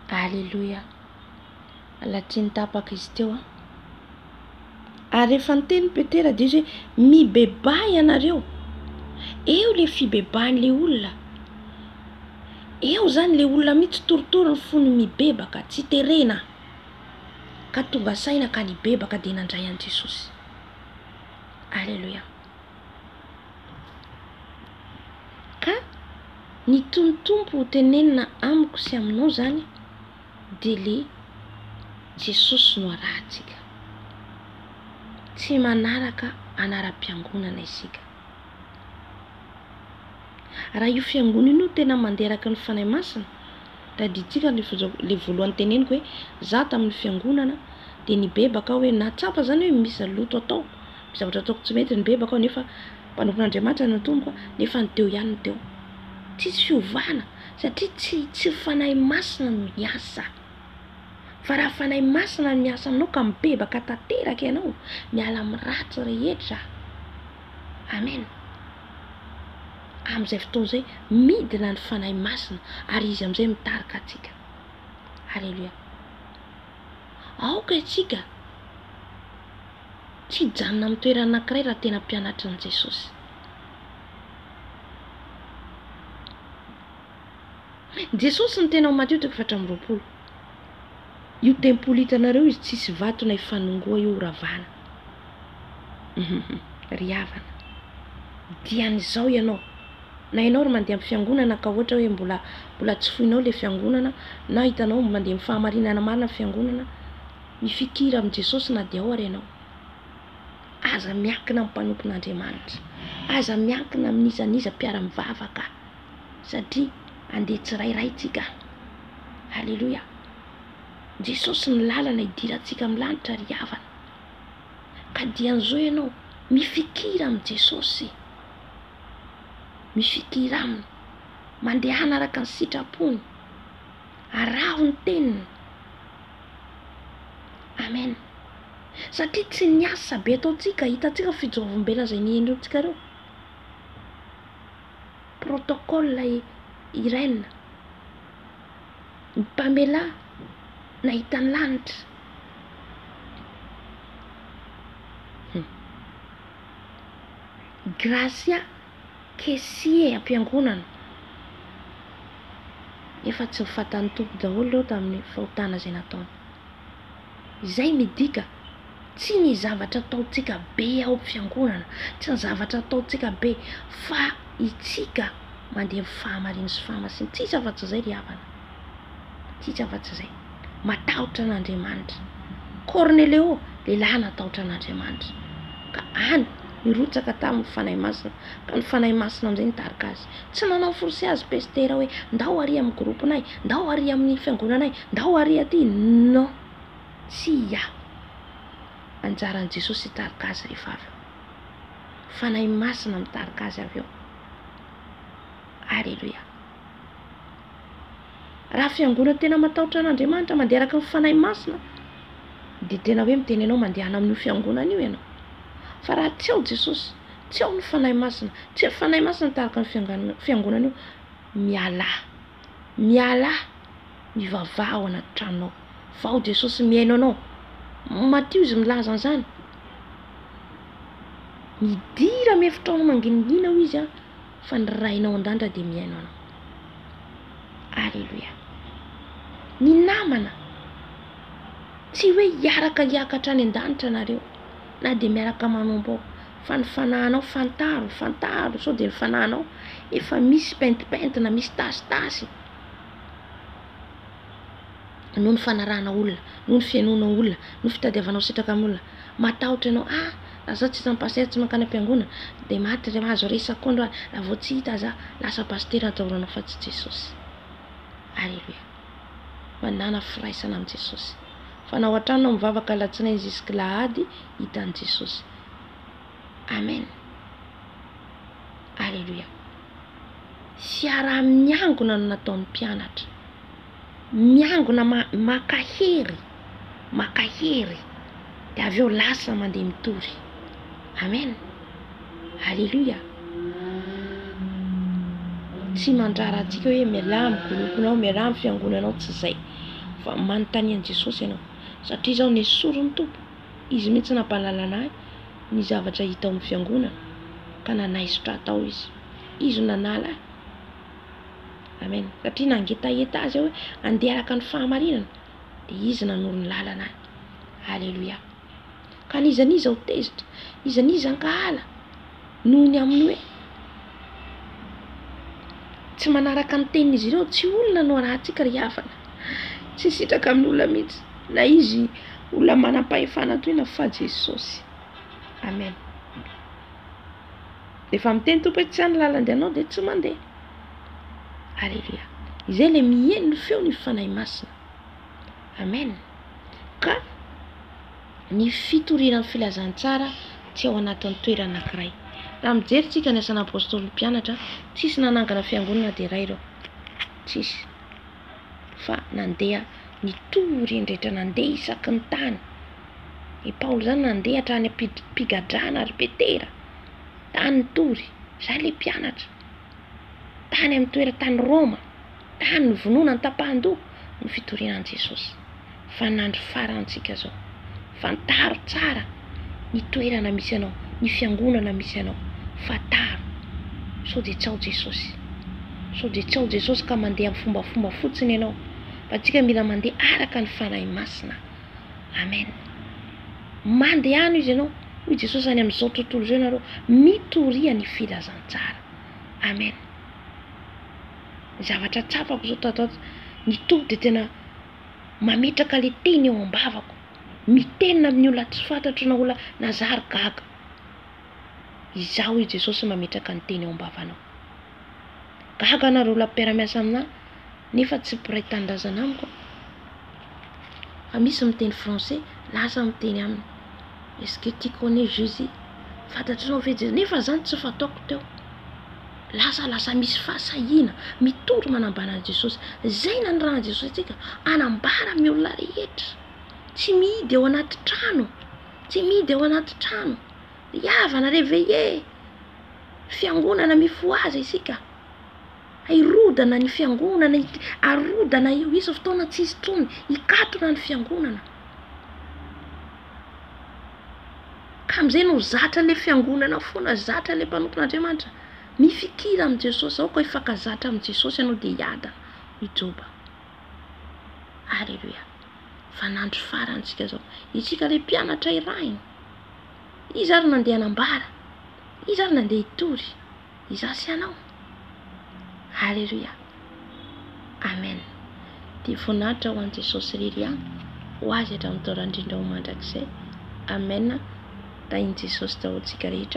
Aleloia. Alatsiny tapaka izy teo a. Ary rehefa niteny Petera dia izy hoe mibeba ianareo. Eo le fibebahan'le olona. Eo zany le olona mihitsy toritory ny fony mibebaka, tsy terena. Ka tonga saina ka nibebaka dia nandray an Jesosy. Aleloia. Ka ny tomtompo tenenina amiko sy aminao zany dia le Jesosy no arahantsika. Tsy manaraka anaram-piangonana isika. Raha io fiangonana io tena manderaka ny fanahy masina, taditsika le voalohany teneniko hoe za tamin'ny fiangonana dia nibebaka hoe natsapa zany hoe misy loto atao, misy zavatra ataoko tsy mety nibebaka aho nefa mpanompon'Andriamanitra no tomboko nefa ny teo ihany ny teo. Tsisy fiovana satria tsy fanahy masina no miasa. Fa raha fanahy masina no miasa aminao ka mibebaka tanteraka ianao, miala amin'ny ratsy rehetra. Amen. Amin'izay fotoana izay midina ny fanahy masina ary izy amin'izay mitarika antsika. Aleluia. Aoka isika tsy hijanona amin'ny toerana anankiray raha tena mpianatra an'i Jesosy. Jesosy ny tena ao Mateo 4:20. Io tempoly hitanareo izy tsisy vato na ifanongoa io ravana. Ry havana. Dian'izao ianao. Na ianao ry mandeha amin'ny fiangonana ka ohatra hoe mbola tsy foinao le fiangonana, na hitanao mandeha amin'ny fahamarinana marina fiangonana, mifikira amin'i Jesosy na dia ao ary ianao. Aza miankina amin'ny mpanompon'Andriamanitra. Aza miankina amin'izaniza mpiara-mivavaka satria andeha tsirairay tsika. Aleluia. Jesosy ny lalana idirantsika amin'ny lanitra ry havana. Ka dian'izao ianao mifikira amin'i Jesosy. Mifikira aminy, mandeha araka ny sitrapony, araho ny teniny. Amen. Satria tsy ny asa be ataontsika, hitantsika fijorovam-bela izay niendrontsika reo. Protocole ireine, ny mpamela nahita ny lanitra. Gracia kesie am-piangonana. Efa tsy mifantan'ny tompo daholo reo tamin'ny fahotana izay nataony. Izay midika tsy ny zavatra ataontsika be ao am-fiangonana, tsy ny zavatra ataontsika be, fa itsika mandeha amin'ny fahamarinana sy fahamasinana. Tsisy afa-tsy izay ry havana. Tsisy afa-tsy izay. Matahotra an'Andriamanitra. Cornelio, lehilahy natahotra an'Andriamanitra. Ka any nirotsaka tamin'ny fanahy masina, ka ny fanahy masina amin'izay nitarika azy. Tsy nanao forsy azy pestera hoe ndao ary amin'ny gropinay, ndao ary amin'ny fiangonanay, ndao ary aty. Non. Tsy ia. Anjaran'i Jesosy hitarika azy rehefa avy eo. Fanahy masina mitarika azy avy eo. Aleluia. Raha fiangonana tena matahotra an'Andriamanitra mandeha araka ny fanahy masina, dia tena hoe miteny ianao mandeha amin'io fiangonana io ianao. Fa raha tsy ao Jesosy, tsy ao ny fanahy masina, tsy ao fanahy masina nitarika ny fiangonana io, miala mivavaha ao anaty tranonao. Fa ao Jesosy miaino anao. Matio izy milaza an'izany. Midira mihefitrano manginingina ao izy fa ny rainao an-dandra dia miaino anao. Aleluia. Ny namana tsy hoe hiakatra any an-danitra nareo na dia miaraka manombo, fa ny fanahinao fantaro sao dia ny fanahinao efa misy pentipentina, misy tasitasy. Noho ny fanarahana olona, noho ny fiainona olona, noho ny fitadiavanao sitraka amin'olona, matahotra ianao, raha za tsy zampasera tsy mankany am-piangonana dia maty dia mahazo resakondro aho, raha vao tsy hita za lasa pastera atahoranao fa tsy Jesosy. Aleluia. Manana firaisana amin'i Jesosy. Fa na ao an-tranonao mivavaka alatsinainy jusque lahady hitan'i Jesosy. Amen. Aleluia. Fiaraha-miangona no nataon'ny mpianatra. Miangona makahery dia avy eo lasa mandeha mitory. Amen. Aleluia. Tsy mandrara antsika hoe miala amin'ny gropinao, miala amin'ny fiangonanao, tsy izay. fa manontanian Jesosy ianao satria zao ny sorony tompo izy mihitsy nampahalala anahy ny zavatra hita ao amin'ny fiangonana ka nanaisotra atao izy nanala amen satria nangetaeta azy hoe andeha araka ny fahamarinana dia izy nanoro ny lalana haleloia ka nizaniza ho tezitra izaniza ankahala noho ny amin'ny hoe tsy manaraka ny tenin'izy ireo tsy olona no rahantsika ry havana tsy sitraka amin'ny olona mihitsy na izy olona manam-pahefana toy na fa Jesosy amen efa miteny tompo hoe tsy any lalana anao dia tsy mandeha haleluia izay le mihaino ny feo ny fanahy masina amen ka ny fitoriana ny filazantsara tsy ao anatin'ny toerana anankiray raha mijery tsika ny asan'ny apôstôly mpianatra tsisy nanangana fiangonana dia iray ireo tsisy fa nandeha nitory endrehetra nandeha isaky ny tany i Paoly zany nandeha hatrany ampigadrana ary Petera tany nitory zay le mpianatra tany amin'ny toeran-tany Roma tany ny vonoana ny tapahan-doha ny fitorianan'i Jesosy fa nandro farantsika zao fantaro tsara ny toerana misy anao ny fiangonana misy anao fantaro sao dia tsy ao Jesosy sao dia tsy ao Jesosy ka mandeha amin'ny fombafomba fotsiny ianao fa tsika mila mandeha araka ny fanahy masina amen mandeha ano izy ianao hoy Jesosy any amin'izao tontolo izao ianareo mitoria ny filazantsara amen ny zavatra tsapako zao tatao ny tompo dia tena mametraka le teny eo am-bavako mitenina amin'ny olona tsy fantatro na olona nazary gaga izaho i Jesosy mametraka ny teny eo am-bavanao gaga nareo olona mpiara-miasa aminahy nefa tsy mpiray tanindrazana amiko fa misy miteny français lasa miteny aminy est-ce que tu connais Jésus fantatranao ve Jésus nefa zany tsy fataoko teo lasa misy fahasahiana mitory manambara an'i Jesosy zay nanirahana Jesosy atsika anambara amin'ny olona rehetra tsy mihidy ao anaty trano tsy mihidy ao anaty trano riavana réveillé fiangonana mifoaza isika airodana ny fiangonana arodana io isa fotoana tsisy trony ikatona ny fiangonana ka am'izay no zatra le fiangonana foana zatra le mpanompon'Andriamanitra mifikira amin'i Jesosy ao ka ifankazatra amin'i Jesosy ianao dia hiada hijoba haleluia fa nandro farantsika zao isika le mpianatra irahina izy ary nandeha hanambara izy ary nandeha hitory iza sy anao haleluia amen dia voninahitra ho an'i Jesosy ririana ho azy hatramin'ny taorandrindra ho mandrakizay amen da in Jesosy daholo tsika rehetra